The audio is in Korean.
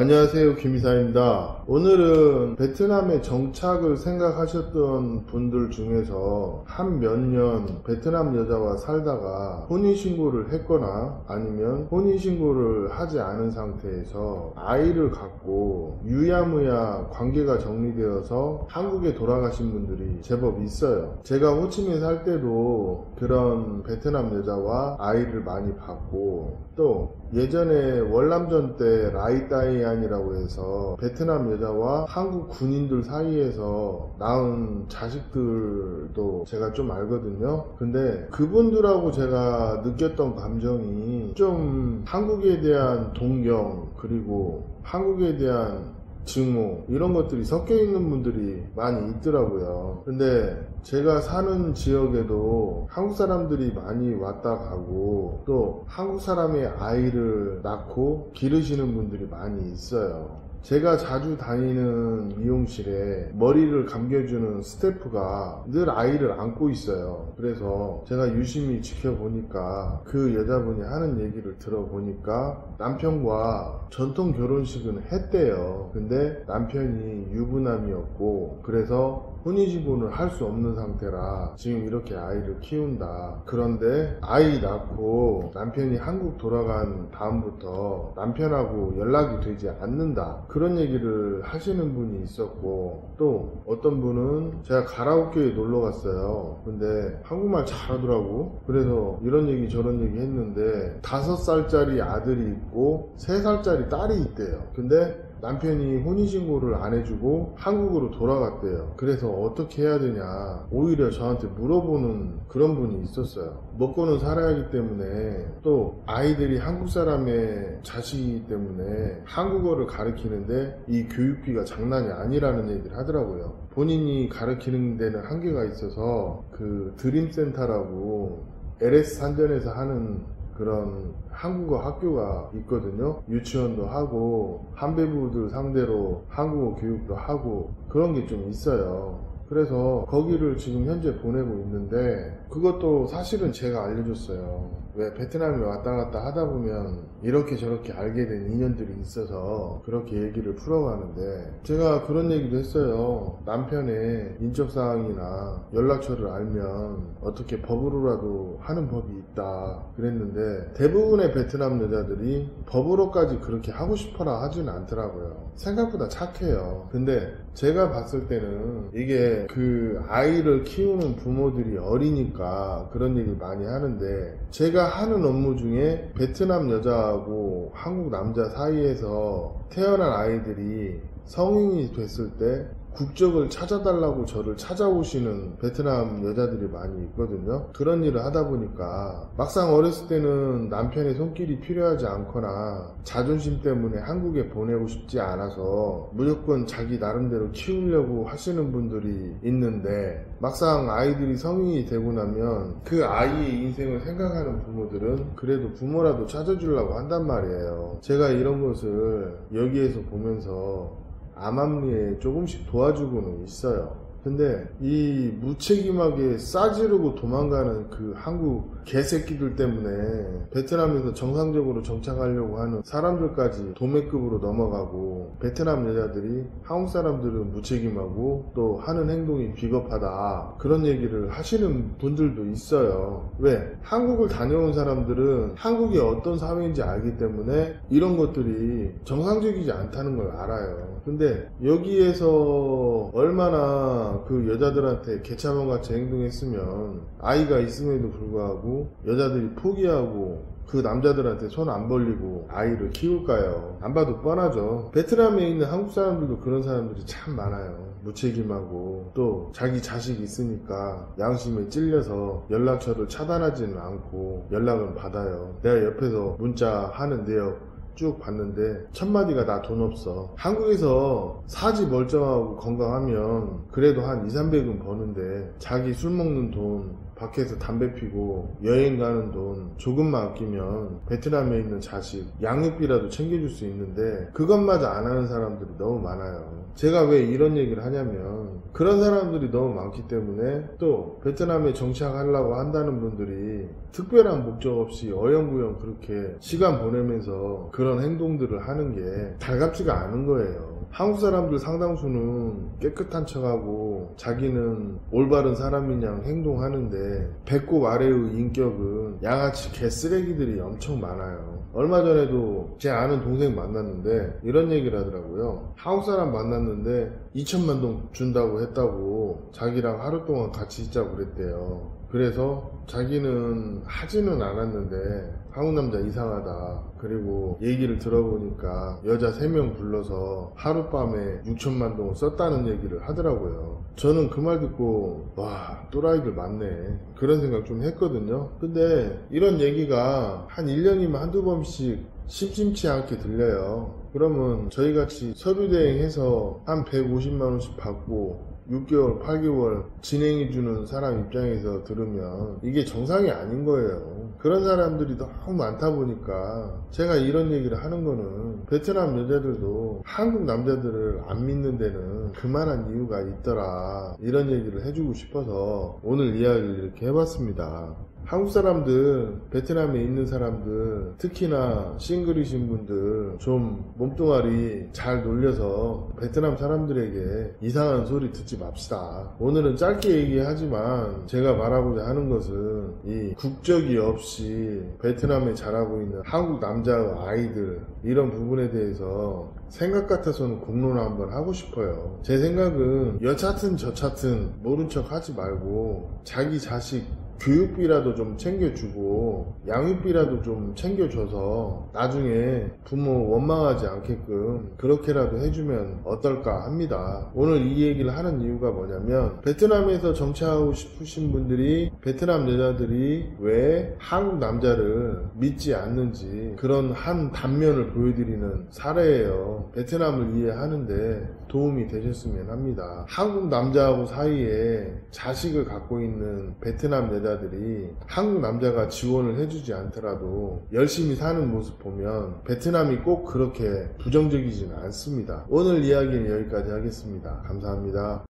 안녕하세요, 김이사입니다. 오늘은 베트남에 정착을 생각하셨던 분들 중에서 한 몇 년 베트남 여자와 살다가 혼인신고를 했거나 아니면 혼인신고를 하지 않은 상태에서 아이를 갖고 유야무야 관계가 정리되어서 한국에 돌아가신 분들이 제법 있어요. 제가 호치민 살 때도 그런 베트남 여자와 아이를 많이 봤고, 또 예전에 월남전 때 라이따이안이라고 해서 베트남 여자와 한국 군인들 사이에서 낳은 자식들도 제가 좀 알거든요. 근데 그분들하고 제가 느꼈던 감정이 좀 한국에 대한 동경, 그리고 한국에 대한 증오, 이런 것들이 섞여 있는 분들이 많이 있더라고요. 근데 제가 사는 지역에도 한국 사람들이 많이 왔다 가고, 또 한국 사람의 아이를 낳고 기르시는 분들이 많이 있어요. 제가 자주 다니는 미용실에 머리를 감겨주는 스태프가 늘 아이를 안고 있어요. 그래서 제가 유심히 지켜보니까 그 여자분이 하는 얘기를 들어보니까 남편과 전통 결혼식은 했대요. 근데 남편이 유부남이었고, 그래서 혼인신고를 할 수 없는 상태라 지금 이렇게 아이를 키운다. 그런데 아이 낳고 남편이 한국 돌아간 다음부터 남편하고 연락이 되지 않는다. 그런 얘기를 하시는 분이 있었고, 또 어떤 분은 제가 가라오케에 놀러 갔어요. 근데 한국말 잘하더라고. 그래서 이런 얘기 저런 얘기 했는데 5살짜리 아들이 있고 3살짜리 딸이 있대요. 근데 남편이 혼인신고를 안 해주고 한국으로 돌아갔대요. 그래서 어떻게 해야 되냐 오히려 저한테 물어보는 그런 분이 있었어요. 먹고는 살아야 하기 때문에, 또 아이들이 한국 사람의 자식이기 때문에 한국어를 가르치는데 이 교육비가 장난이 아니라는 얘기를 하더라고요. 본인이 가르치는 데는 한계가 있어서 그 드림센터라고 LS 산전에서 하는 그런 한국어 학교가 있거든요. 유치원도 하고 한배부들 상대로 한국어 교육도 하고 그런 게 좀 있어요. 그래서 거기를 지금 현재 보내고 있는데, 그것도 사실은 제가 알려줬어요. 왜 베트남에 왔다 갔다 하다 보면 이렇게 저렇게 알게 된 인연들이 있어서 그렇게 얘기를 풀어가는데, 제가 그런 얘기도 했어요. 남편의 인적사항이나 연락처를 알면 어떻게 법으로라도 하는 법이 있다 그랬는데, 대부분의 베트남 여자들이 법으로까지 그렇게 하고 싶어라 하지는 않더라고요. 생각보다 착해요. 근데 제가 봤을 때는 이게 그 아이를 키우는 부모들이 어리니까 그런 얘기를 많이 하는데, 제가 하는 업무 중에 베트남 여자하고 한국 남자 사이에서 태어난 아이들이 성인이 됐을 때 국적을 찾아달라고 저를 찾아오시는 베트남 여자들이 많이 있거든요. 그런 일을 하다 보니까 막상 어렸을 때는 남편의 손길이 필요하지 않거나 자존심 때문에 한국에 보내고 싶지 않아서 무조건 자기 나름대로 키우려고 하시는 분들이 있는데, 막상 아이들이 성인이 되고 나면 그 아이의 인생을 생각하는 부모들은 그래도 부모라도 찾아주려고 한단 말이에요. 제가 이런 것을 여기에서 보면서 암암리에 조금씩 도와주고는 있어요. 근데 이 무책임하게 싸지르고 도망가는 그 한국 개새끼들 때문에 베트남에서 정상적으로 정착하려고 하는 사람들까지 도매급으로 넘어가고, 베트남 여자들이 한국 사람들은 무책임하고 또 하는 행동이 비겁하다 그런 얘기를 하시는 분들도 있어요. 왜? 한국을 다녀온 사람들은 한국이 어떤 사회인지 알기 때문에 이런 것들이 정상적이지 않다는 걸 알아요. 근데 여기에서 얼마나 그 여자들한테 개차반같이 행동했으면 아이가 있음에도 불구하고 여자들이 포기하고 그 남자들한테 손 안 벌리고 아이를 키울까요? 안 봐도 뻔하죠. 베트남에 있는 한국 사람들도 그런 사람들이 참 많아요. 무책임하고 또 자기 자식이 있으니까 양심에 찔려서 연락처를 차단하지는 않고 연락은 받아요. 내가 옆에서 문자 하는 내역 쭉 봤는데 첫마디가 나 돈 없어. 한국에서 사지 멀쩡하고 건강하면 그래도 한 200~300은 버는데 자기 술 먹는 돈 밖에서 담배 피고 여행 가는 돈 조금만 아끼면 베트남에 있는 자식 양육비라도 챙겨줄 수 있는데 그것마저 안 하는 사람들이 너무 많아요. 제가 왜 이런 얘기를 하냐면 그런 사람들이 너무 많기 때문에 또 베트남에 정착하려고 한다는 분들이 특별한 목적 없이 어영부영 그렇게 시간 보내면서 그런 행동들을 하는 게 달갑지가 않은 거예요. 한국 사람들 상당수는 깨끗한 척하고 자기는 올바른 사람인 양 행동하는데 배꼽 아래의 인격은 양아치 개쓰레기들이 엄청 많아요. 얼마 전에도 제 아는 동생 만났는데 이런 얘기를 하더라고요. 한국 사람 만났는데 2천만 동 준다고 했다고 자기랑 하루 동안 같이 있자고 그랬대요. 그래서 자기는 하지는 않았는데 한국 남자 이상하다. 그리고 얘기를 들어보니까 여자 3명 불러서 하룻밤에 6천만 동을 썼다는 얘기를 하더라고요. 저는 그 말 듣고 와, 또라이들 많네 그런 생각 좀 했거든요. 근데 이런 얘기가 한 1년이면 한두 번씩 심심치 않게 들려요. 그러면 저희같이 서류대행해서 한 150만원씩 받고 6개월, 8개월 진행해주는 사람 입장에서 들으면 이게 정상이 아닌 거예요. 그런 사람들이 너무 많다 보니까 제가 이런 얘기를 하는 거는 베트남 여자들도 한국 남자들을 안 믿는 데는 그만한 이유가 있더라, 이런 얘기를 해주고 싶어서 오늘 이야기를 이렇게 해봤습니다. 한국 사람들, 베트남에 있는 사람들, 특히나 싱글이신 분들 좀 몸뚱아리 잘 놀려서 베트남 사람들에게 이상한 소리 듣지 맙시다. 오늘은 짧게 얘기하지만 제가 말하고자 하는 것은 이 국적이 없이 베트남에 자라고 있는 한국 남자의 아이들, 이런 부분에 대해서 생각 같아서는 공론화 한번 하고 싶어요. 제 생각은 여차튼 저차튼 모른 척 하지 말고 자기 자식 교육비라도 좀 챙겨주고 양육비라도 좀 챙겨줘서 나중에 부모 원망하지 않게끔 그렇게라도 해주면 어떨까 합니다. 오늘 이 얘기를 하는 이유가 뭐냐면 베트남에서 정착하고 싶으신 분들이 베트남 여자들이 왜 한국 남자를 믿지 않는지 그런 한 단면을 보여드리는 사례예요. 베트남을 이해하는데 도움이 되셨으면 합니다. 한국 남자하고 사이에 자식을 갖고 있는 베트남 여자들이 한국 남자가 지원을 해주지 않더라도 열심히 사는 모습 보면 베트남이 꼭 그렇게 부정적이지는 않습니다. 오늘 이야기는 여기까지 하겠습니다. 감사합니다.